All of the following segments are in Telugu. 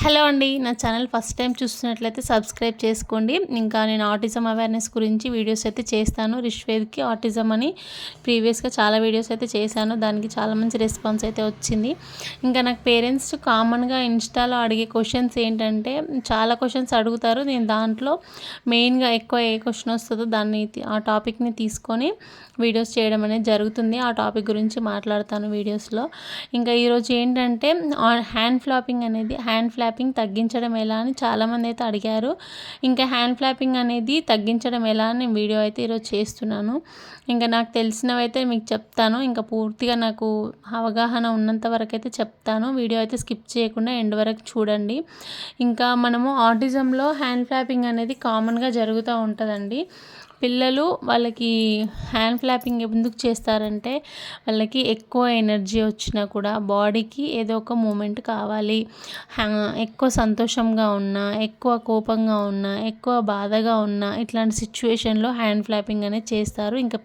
హలో అండి, నా ఛానల్ ఫస్ట్ టైం చూస్తున్నట్లయితే సబ్స్క్రైబ్ చేసుకోండి. ఇంకా నేను ఆటిజం అవేర్నెస్ గురించి వీడియోస్ అయితే చేస్తాను. రిష్వేద్కి ఆటిజం అని ప్రీవియస్గా చాలా వీడియోస్ అయితే చేశాను. దానికి చాలా మంచి రెస్పాన్స్ అయితే వచ్చింది. ఇంకా నాకు పేరెంట్స్ కామన్గా ఇన్స్టాలో అడిగే క్వశ్చన్స్ ఏంటంటే, చాలా క్వశ్చన్స్ అడుగుతారు. నేను దాంట్లో మెయిన్గా ఎక్కువ ఏ క్వశ్చన్ వస్తుందో ఆ టాపిక్ని తీసుకొని వీడియోస్ చేయడం అనేది జరుగుతుంది. ఆ టాపిక్ గురించి మాట్లాడతాను వీడియోస్లో. ఇంకా ఈరోజు ఏంటంటే హ్యాండ్ ఫ్లాపింగ్ తగ్గించడం ఎలా అని చాలామంది అయితే అడిగారు. ఇంకా హ్యాండ్ ఫ్లాపింగ్ అనేది తగ్గించడం ఎలా అని నేను వీడియో అయితే ఈరోజు చేస్తున్నాను. ఇంకా నాకు తెలిసినవైతే మీకు చెప్తాను. ఇంకా పూర్తిగా నాకు అవగాహన ఉన్నంత వరకు అయితే చెప్తాను. వీడియో అయితే స్కిప్ చేయకుండా ఎండ్ వరకు చూడండి. ఇంకా మనము ఆటిజంలో హ్యాండ్ ఫ్లాపింగ్ అనేది కామన్గా జరుగుతూ ఉంటుందండి. పిల్లలు వాళ్ళకి హ్యాండ్ ఫ్లాపింగ్ ఎందుకు చేస్తారంటే, వాళ్ళకి ఎక్కువ ఎనర్జీ వచ్చినా కూడా బాడీకి ఏదో ఒక మూమెంట్ కావాలి. ఎక్కువ సంతోషంగా ఉన్నా, ఎక్కువ కోపంగా ఉన్నా, ఎక్కువ బాధగా ఉన్నా ఇట్లాంటి సిచ్యువేషన్లో హ్యాండ్ ఫ్లాపింగ్ అనేది చేస్తారు. ఇంకా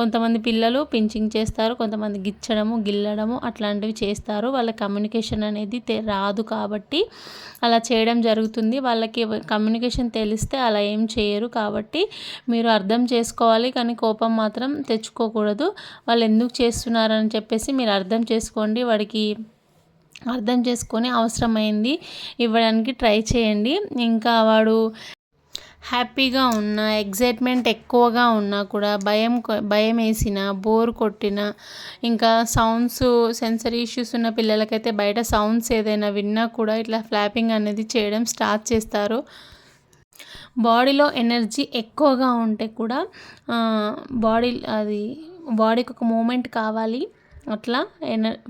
కొంతమంది పిల్లలు పించింగ్ చేస్తారు, కొంతమంది గిల్లడము అట్లాంటివి చేస్తారు. వాళ్ళ కమ్యూనికేషన్ అనేది రాదు కాబట్టి అలా చేయడం జరుగుతుంది. వాళ్ళకి కమ్యూనికేషన్ తెలిస్తే అలా ఏం చేయరు. కాబట్టి మీరు అర్థం చేసుకోవాలి, కానీ కోపం మాత్రం తెచ్చుకోకూడదు. వాళ్ళు ఎందుకు చేస్తున్నారని చెప్పేసి మీరు అర్థం చేసుకోండి. వాడికి అర్థం చేసుకొని అవసరమైంది ఇవ్వడానికి ట్రై చేయండి. ఇంకా వాడు హ్యాపీగా ఉన్నా, ఎగ్జైట్మెంట్ ఎక్కువగా ఉన్నా కూడా, భయం వేసినా, బోర్ కొట్టినా, ఇంకా సెన్సరీ ఇష్యూస్ ఉన్న పిల్లలకైతే బయట సౌండ్స్ ఏదైనా విన్నా కూడా ఇట్లా ఫ్లాపింగ్ అనేది చేయడం స్టార్ట్ చేస్తారు. బాడీలో ఎనర్జీ ఎక్కువగా ఉంటే కూడా బాడీకి ఒక మూమెంట్ కావాలి. అట్లా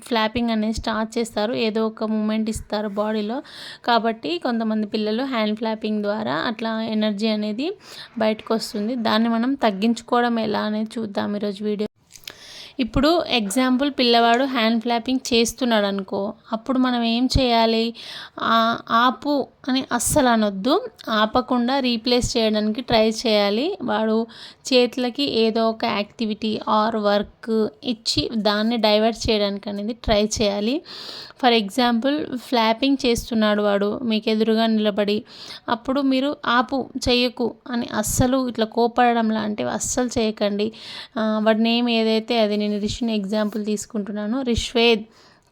ఫ్లాపింగ్ అనేది స్టార్ట్ చేస్తారు. ఏదో ఒక మూమెంట్ ఇస్తారు బాడీలో. కాబట్టి కొంతమంది పిల్లలు హ్యాండ్ ఫ్లాపింగ్ ద్వారా అట్లా ఎనర్జీ అనేది బయటకు వస్తుంది. దాన్ని మనం తగ్గించుకోవడం ఎలా అనేది చూద్దాం ఈరోజు వీడియో. ఇప్పుడు ఎగ్జాంపుల్ పిల్లవాడు హ్యాండ్ ఫ్లాపింగ్ చేస్తున్నాడు అనుకో, అప్పుడు మనం ఏం చేయాలి? ఆపు అని అస్సలు అనొద్దు. ఆపకుండా రీప్లేస్ చేయడానికి ట్రై చేయాలి. వాడు చేతులకి ఏదో ఒక యాక్టివిటీ ఆర్ వర్క్ ఇచ్చి దాన్ని డైవర్ట్ చేయడానికి అనేది ట్రై చేయాలి. ఫర్ ఎగ్జాంపుల్ ఫ్లాపింగ్ చేస్తున్నాడు వాడు మీకు ఎదురుగా నిలబడి, అప్పుడు మీరు ఆపు, చెయ్యకు అని అస్సలు ఇట్లా కోపడడం లాంటివి అస్సలు చేయకండి. వాడి నేమ్ ఏదైతే అది, నేను రిష్ని ఎగ్జాంపుల్ తీసుకుంటున్నాను. రిష్వేద్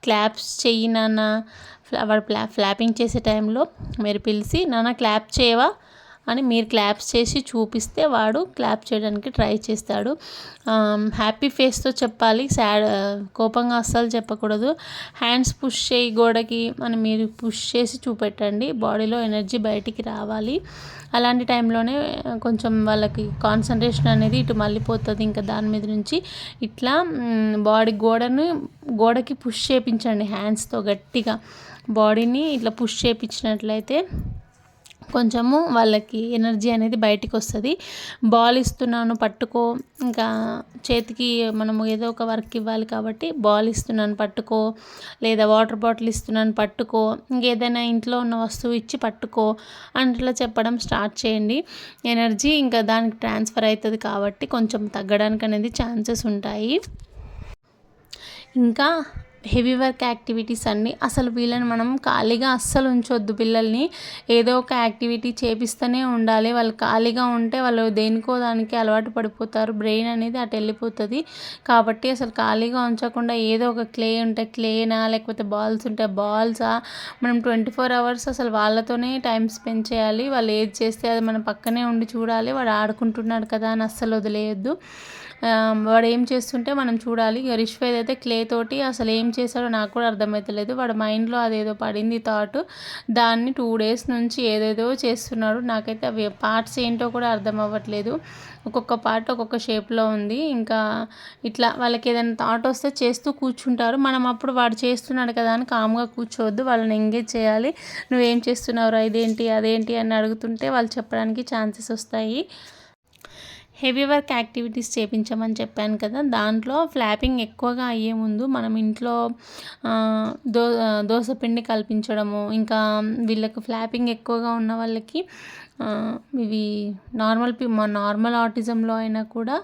క్లాప్స్ చెయ్యి నాన్న. వాడు ఫ్లాపింగ్ చేసే టైంలో మీరు పిలిచి నాన్న క్లాప్ చేయవా అని మీరు క్లాప్స్ చేసి చూపిస్తే వాడు క్లాప్ చేయడానికి ట్రై చేస్తాడు. హ్యాపీ ఫేస్తో చెప్పాలి, కోపంగా అస్సలు చెప్పకూడదు. హ్యాండ్స్ పుష్ చేయి గోడకి అని మీరు పుష్ చేసి చూపెట్టండి. బాడీలో ఎనర్జీ బయటికి రావాలి. అలాంటి టైంలోనే కొంచెం వాళ్ళకి కాన్సన్ట్రేషన్ అనేది ఇటు మళ్ళీపోతుంది. ఇంకా దాని మీద నుంచి ఇట్లా గోడకి పుష్ చేయించండి హ్యాండ్స్తో గట్టిగా. బాడీని ఇట్లా పుష్ చేయించినట్లయితే కొంచెము వాళ్ళకి ఎనర్జీ అనేది బయటికి వస్తుంది. బాల్ ఇస్తున్నాను పట్టుకో, ఇంకా చేతికి మనము ఏదో ఒక వర్క్ ఇవ్వాలి కాబట్టి బాల్ ఇస్తున్నాను పట్టుకో, లేదా వాటర్ బాటిల్ ఇస్తున్నాను పట్టుకో, ఇంకేదైనా ఇంట్లో ఉన్న వస్తువు ఇచ్చి పట్టుకో అట్లా చెప్పడం స్టార్ట్ చేయండి. ఎనర్జీ ఇంకా దానికి ట్రాన్స్ఫర్ అవుతుంది కాబట్టి కొంచెం తగ్గడానికి అనేది ఛాన్సెస్ ఉంటాయి. ఇంకా హెవీ వర్క్ యాక్టివిటీస్ అన్నీ అసలు వీళ్ళని మనం ఖాళీగా అస్సలు ఉంచొద్దు. పిల్లల్ని ఏదో ఒక యాక్టివిటీ చేపిస్తూనే ఉండాలి. వాళ్ళు ఖాళీగా ఉంటే వాళ్ళు దేనికో దానికి అలవాటు పడిపోతారు. బ్రెయిన్ అనేది అటు వెళ్ళిపోతుంది. కాబట్టి అసలు ఖాళీగా ఉంచకుండా ఏదో ఒక క్లే ఉంటే క్లేనా, లేకపోతే బాల్స్ ఉంటే బాల్సా, మనం 24 hours అసలు వాళ్ళతోనే టైం స్పెండ్ చేయాలి. వాళ్ళు ఏది చేస్తే అది మన పక్కనే ఉండి చూడాలి. వాడు ఆడుకుంటున్నాడు కదా అని అస్సలు వదిలేయొద్దు. వాడు ఏం చేస్తుంటే మనం చూడాలి. రిష్వేద్ అయితే క్లే తోటి అసలు ఏం చేశాడో నాకు కూడా అర్థమవుతలేదు. వాడి మైండ్లో అదేదో పడింది థాట్. దాన్ని 2 days నుంచి ఏదేదో చేస్తున్నాడు. నాకైతే అవి పార్ట్స్ ఏంటో కూడా అర్థం అవ్వట్లేదు. ఒక్కొక్క పార్ట్ ఒక్కొక్క షేప్లో ఉంది. ఇంకా ఇట్లా వాళ్ళకి ఏదైనా థాట్ వస్తే చేస్తూ కూర్చుంటారు. మనం అప్పుడు వాడు చేస్తున్నాడు కదా అని కామ్గా కూర్చోవద్దు. వాళ్ళని ఎంగేజ్ చేయాలి. నువ్వేం చేస్తున్నావురా, ఇదేంటి అదేంటి అని అడుగుతుంటే వాళ్ళు చెప్పడానికి ఛాన్సెస్ వస్తాయి. హెవీ వర్క్ యాక్టివిటీస్ చేయించమని చెప్పాను కదా, దాంట్లో ఫ్లాపింగ్ ఎక్కువగా అయ్యే ముందు మనం ఇంట్లో దోస పిండి కల్పించడము, ఇంకా వీళ్ళకి ఫ్లాపింగ్ ఎక్కువగా ఉన్న వాళ్ళకి ఇవి నార్మల్ ఆటిజంలో అయినా కూడా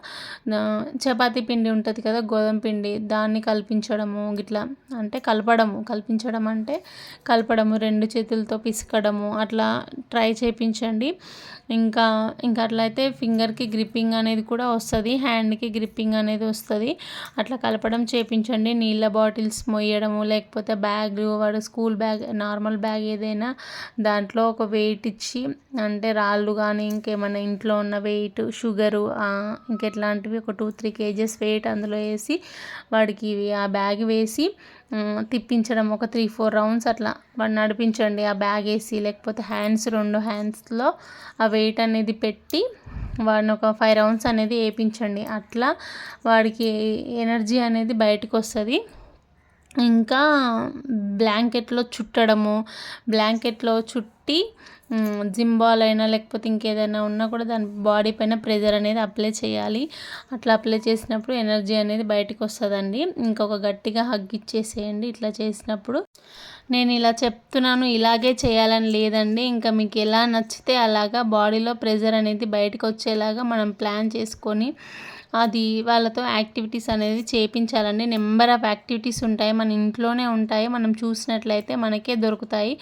చపాతీ పిండి ఉంటుంది కదా, గోధుమ పిండి, దాన్ని కల్పించడము గిట్లా, అంటే కల్పించడం అంటే కలపడము, 2 చేతులతో పిసకడము, అట్లా ట్రై చేయించండి. ఇంకా అట్లయితే ఫింగర్కి గ్రిప్పింగ్ అనేది కూడా వస్తుంది, హ్యాండ్కి గ్రిప్పింగ్ అనేది వస్తుంది. అట్లా కలపడం చేయించండి. నీళ్ళ బాటిల్స్ మొయ్యడము, లేకపోతే బ్యాగ్, వాడు స్కూల్ బ్యాగ్, నార్మల్ బ్యాగ్ ఏదైనా దాంట్లో ఒక వెయిట్ ఇచ్చి, అంటే రాళ్ళు కానీ ఇంకేమైనా ఇంట్లో ఉన్న వెయిట్, షుగరు, ఇంకెట్లాంటివి ఒక 2-3 kgs వెయిట్ అందులో వేసి వాడికి ఆ బ్యాగ్ వేసి తిప్పించడం, ఒక 3-4 రౌండ్స్ అట్లా వాడు నడిపించండి ఆ బ్యాగ్ వేసి. లేకపోతే 2 హ్యాండ్స్లో ఆ వెయిట్ అనేది పెట్టి వాడిని ఒక 5 రౌండ్స్ అనేది వేయించండి. అట్లా వాడికి ఎనర్జీ అనేది బయటకు వస్తుంది. ఇంకా బ్లాంకెట్లో చుట్టి జిమ్ బాల్ అయినా లేకపోతే ఇంకేదైనా ఉన్నా కూడా దాని బాడీ పైన ప్రెజర్ అనేది అప్లై చేయాలి. అట్లా అప్లై చేసినప్పుడు ఎనర్జీ అనేది బయటకు వస్తుందండి. ఇంకొక గట్టిగా హగ్ ఇచ్చేసేయండి ఇట్లా చేసినప్పుడు. నేను ఇలా చెప్తున్నాను, ఇలాగే చేయాలని లేదండి. ఇంకా మీకు ఎలా నచ్చితే అలాగా బాడీలో ప్రెజర్ అనేది బయటకు వచ్చేలాగా మనం ప్లాన్ చేసుకొని అది వాళ్ళతో యాక్టివిటీస్ అనేది చేయించాలండి. నెంబర్ ఆఫ్ యాక్టివిటీస్ ఉంటాయి, మన ఇంట్లోనే ఉంటాయి. మనం చూసినట్లయితే మనకే దొరుకుతాయి.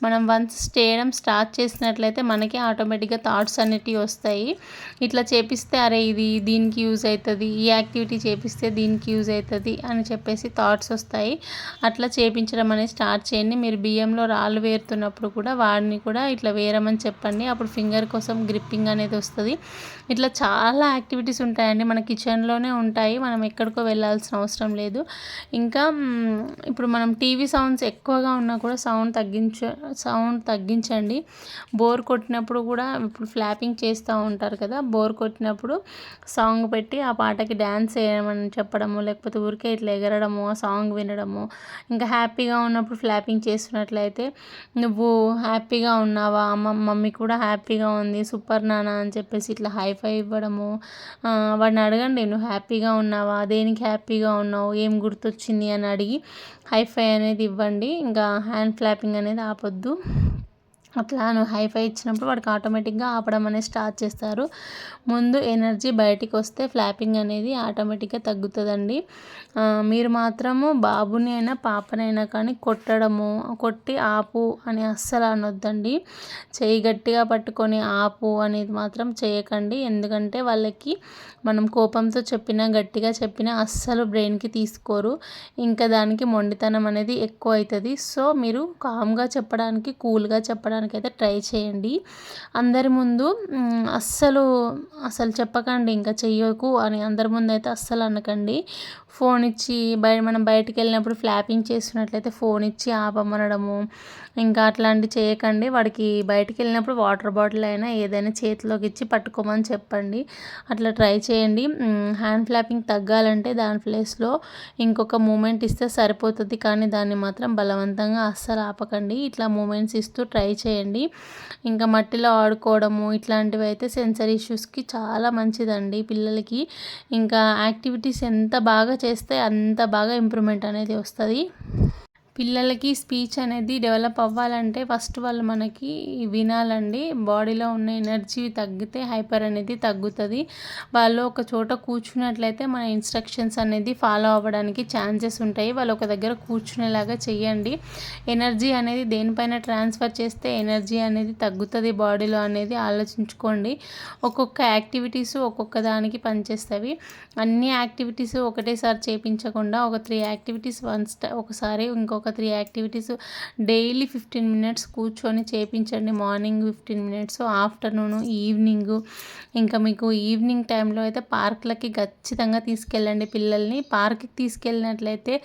మనం వన్స్ చేయడం స్టార్ట్ చేసినట్లయితే మనకే ఆటోమేటిక్గా థాట్స్ అనేటివి వస్తాయి. ఇట్లా చేపిస్తే అరే ఇది దీనికి యూజ్ అవుతుంది, ఈ యాక్టివిటీ చేపిస్తే దీనికి యూజ్ అవుతుంది అని చెప్పేసి థాట్స్ వస్తాయి. అట్లా చేయించడం అనేది స్టార్ట్ చేయండి. మీరు బియ్యంలో రాళ్ళు వేరుతున్నప్పుడు కూడా వాడిని కూడా ఇట్లా వేరమని చెప్పండి. అప్పుడు ఫింగర్ కోసం గ్రిప్పింగ్ అనేది వస్తుంది. ఇట్లా చాలా యాక్టివిటీస్ ఉంటాయండి, మన కిచెన్లోనే ఉంటాయి, మనం ఎక్కడికో వెళ్ళాల్సిన అవసరం లేదు. ఇంకా ఇప్పుడు మనం టీవీ సౌండ్స్ ఎక్కువగా ఉన్నా కూడా సౌండ్ తగ్గించండి. బోర్ కొట్టినప్పుడు కూడా ఇప్పుడు ఫ్లాపింగ్ చేస్తూ ఉంటారు కదా, బోర్ కొట్టినప్పుడు సాంగ్ పెట్టి ఆ పాటకి డ్యాన్స్ చేయమని చెప్పడము, లేకపోతే ఊరికే ఇట్లా ఎగరడము, ఆ సాంగ్ వినడము. ఇంకా హ్యాపీగా ఉన్నప్పుడు ఫ్లాపింగ్ చేస్తున్నట్లయితే నువ్వు హ్యాపీగా ఉన్నావా, మమ్మీ కూడా హ్యాపీగా ఉంది, సూపర్ నాన్న అని చెప్పేసి ఇట్లా హైఫై ఇవ్వడము. వాడిని అడగండి, నువ్వు హ్యాపీగా ఉన్నావా, దేనికి హ్యాపీగా ఉన్నావు, ఏం గుర్తొచ్చింది అని అడిగి హైఫై అనేది ఇవ్వండి. ఇంకా హ్యాండ్ ఫ్లాపింగ్ అనేది ఆపొద్దు. అట్లా నువ్వు హైఫై ఇచ్చినప్పుడు వాడికి ఆటోమేటిక్గా ఆపడం అనేది స్టార్ట్ చేస్తారు. ముందు ఎనర్జీ బయటికి వస్తే ఫ్లాపింగ్ అనేది ఆటోమేటిక్గా తగ్గుతుందండి. మీరు మాత్రము బాబుని అయినా పాపనైనా కానీ కొట్టి ఆపు అని అస్సలు అనొద్దండి. చెయ్యి గట్టిగా పట్టుకొని ఆపు అనేది మాత్రం చేయకండి. ఎందుకంటే వాళ్ళకి మనం కోపంతో చెప్పినా గట్టిగా చెప్పినా అస్సలు బ్రెయిన్కి తీసుకోరు. ఇంకా దానికి మొండితనం అనేది ఎక్కువ అవుతుంది. సో మీరు కామ్గా చెప్పడానికి, కూల్గా చెప్పడానికి అయితే ట్రై చేయండి. అందరి ముందు అస్సలు చెప్పకండి, ఇంకా చెయ్యకు అని అందరి ముందు అయితే అస్సలు అనకండి. ఫోన్ ఇచ్చి మనం బయటికి వెళ్ళినప్పుడు ఫ్లాపింగ్ చేస్తున్నట్లయితే ఫోన్ ఇచ్చి ఆపమనడము, ఇంకా అట్లాంటివి చేయకండి. వాడికి బయటికి వెళ్ళినప్పుడు వాటర్ బాటిల్ అయినా ఏదైనా చేతిలోకి ఇచ్చి పట్టుకోమని చెప్పండి. అట్లా ట్రై చేయండి. హ్యాండ్ ఫ్లాపింగ్ తగ్గాలంటే దాని ప్లేస్లో ఇంకొక మూమెంట్ ఇస్తే సరిపోతుంది, కానీ దాన్ని మాత్రం బలవంతంగా అస్సలు ఆపకండి. ఇట్లా మూమెంట్స్ ఇస్తూ ట్రై చేయండి. ఇంకా మట్టిలో ఆడుకోవడము ఇట్లాంటివి అయితే సెన్సరీ ఇష్యూస్కి చాలా మంచిదండి పిల్లలకి. ఇంకా యాక్టివిటీస్ ఎంత బాగా చేస్తే అంత బాగా ఇంప్రూవ్మెంట్ అనేది వస్తుంది. పిల్లలకి స్పీచ్ అనేది డెవలప్ అవ్వాలంటే ఫస్ట్ వాళ్ళు మనకి వినాలండి. బాడీలో ఉన్న ఎనర్జీ తగ్గితే హైపర్ అనేది తగ్గుతుంది. వాళ్ళు ఒక చోట కూర్చున్నట్లయితే మన ఇన్స్ట్రక్షన్స్ అనేది ఫాలో అవ్వడానికి ఛాన్సెస్ ఉంటాయి. వాళ్ళు ఒక దగ్గర కూర్చునేలాగా చెయ్యండి. ఎనర్జీ అనేది దేనిపైన ట్రాన్స్ఫర్ చేస్తే ఎనర్జీ అనేది తగ్గుతుంది బాడీలో అనేది ఆలోచించుకోండి. ఒక్కొక్క యాక్టివిటీస్ ఒక్కొక్క దానికి పనిచేస్తవి. అన్ని యాక్టివిటీస్ ఒకటేసారి చేయించకుండా ఒక 3 యాక్టివిటీస్ ఒకసారి, ఇంకొక 3 యాక్టివిటీస్ డైలీ 15 minutes కూర్చొని చేయించండి. Morning 15 minutes, afternoon, evening. ఇంకా మీకు ఈవినింగ్ టైంలో అయితే పార్కులకి ఖచ్చితంగా తీసుకెళ్ళండి పిల్లల్ని. పార్క్కి తీసుకెళ్ళినట్లయితే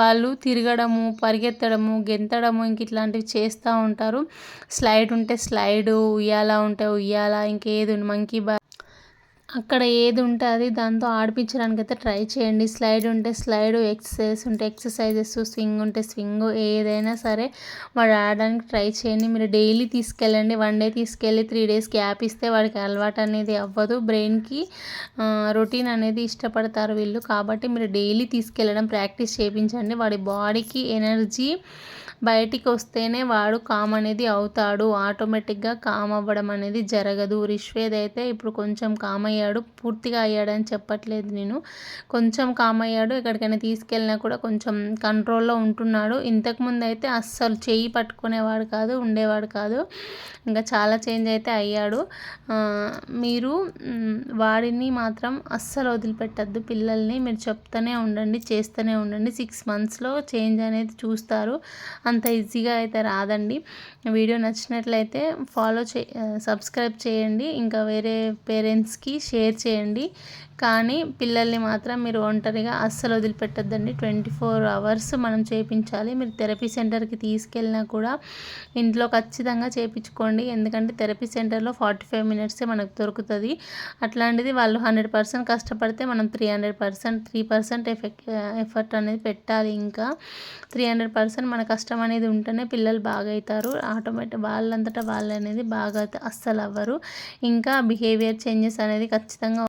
వాళ్ళు తిరగడము, పరిగెత్తడము, గెంతడము ఇంక ఇట్లాంటివి చేస్తూ ఉంటారు. స్లైడ్ ఉంటే స్లైడు, ఉయ్యాల ఉంటే ఉయ్యాల, ఇంకేది మంకీ బార్, అక్కడ ఏది ఉంటే అది దాంతో ఆడిపించడానికి అయితే ట్రై చేయండి. స్లైడ్ ఉంటే స్లైడ్, ఎక్సర్సైజ్ ఉంటే ఎక్సర్సైజెస్, స్వింగ్ ఉంటే స్వింగ్, ఏదైనా సరే వాడు ఆడడానికి ట్రై చేయండి. మీరు డైలీ తీసుకెళ్ళండి. 1 day తీసుకెళ్ళి 3 days గ్యాప్ ఇస్తే వాడికి అలవాటు అనేది అవ్వదు. బ్రెయిన్కి రొటీన్ అనేది ఇష్టపడతారు వీళ్ళు. కాబట్టి మీరు డైలీ తీసుకెళ్ళడం ప్రాక్టీస్ చేయించండి. వాడి బాడీకి ఎనర్జీ బయటికి వస్తేనే వాడు కామ్ అనేది అవుతాడు. ఆటోమేటిక్గా కామ్ అవ్వడం అనేది జరగదు. రిష్వేద్ అయితే ఇప్పుడు కొంచెం కామ్ అయ్యాడు, పూర్తిగా అయ్యాడని చెప్పట్లేదు నేను. కొంచెం కామ్ అయ్యాడు, ఎక్కడికైనా తీసుకెళ్ళినా కూడా కొంచెం కంట్రోల్లో ఉంటున్నాడు. ఇంతకుముందు అయితే అస్సలు చెయ్యి పట్టుకునేవాడు కాదు, ఉండేవాడు కాదు. ఇంకా చాలా చేంజ్ అయితే అయ్యాడు. మీరు వాడిని మాత్రం అస్సలు వదిలిపెట్టద్దు. పిల్లల్ని మీరు చెప్తూనే ఉండండి, చేస్తూనే ఉండండి. 6 మంత్స్లో చేంజ్ అనేది చూస్తారు. అంత ఈజీగా అయితే రాదండి. వీడియో నచ్చినట్లయితే సబ్స్క్రైబ్ చేయండి. ఇంకా వేరే పేరెంట్స్కి షేర్ చేయండి. కానీ పిల్లల్ని మాత్రం మీరు ఒంటరిగా అస్సలు వదిలిపెట్టద్దండి. 24 అవర్స్ మనం చేయించాలి. మీరు థెరపీ సెంటర్కి తీసుకెళ్ళినా కూడా ఇంట్లో ఖచ్చితంగా చేయించుకోండి. ఎందుకంటే థెరపీ సెంటర్లో 45 మినిట్సే మనకు దొరుకుతుంది. అట్లాంటిది వాళ్ళు 100% కష్టపడితే మనం 3% ఎఫర్ట్ అనేది పెట్టాలి. ఇంకా 300% మన కష్టం అనేది ఉంటేనే పిల్లలు బాగా అవుతారు. ఆటోమేటిక్ వాళ్ళంతటా వాళ్ళు అనేది బాగా అస్సలు అవ్వరు. ఇంకా బిహేవియర్ చేంజెస్ అనేది ఖచ్చితంగా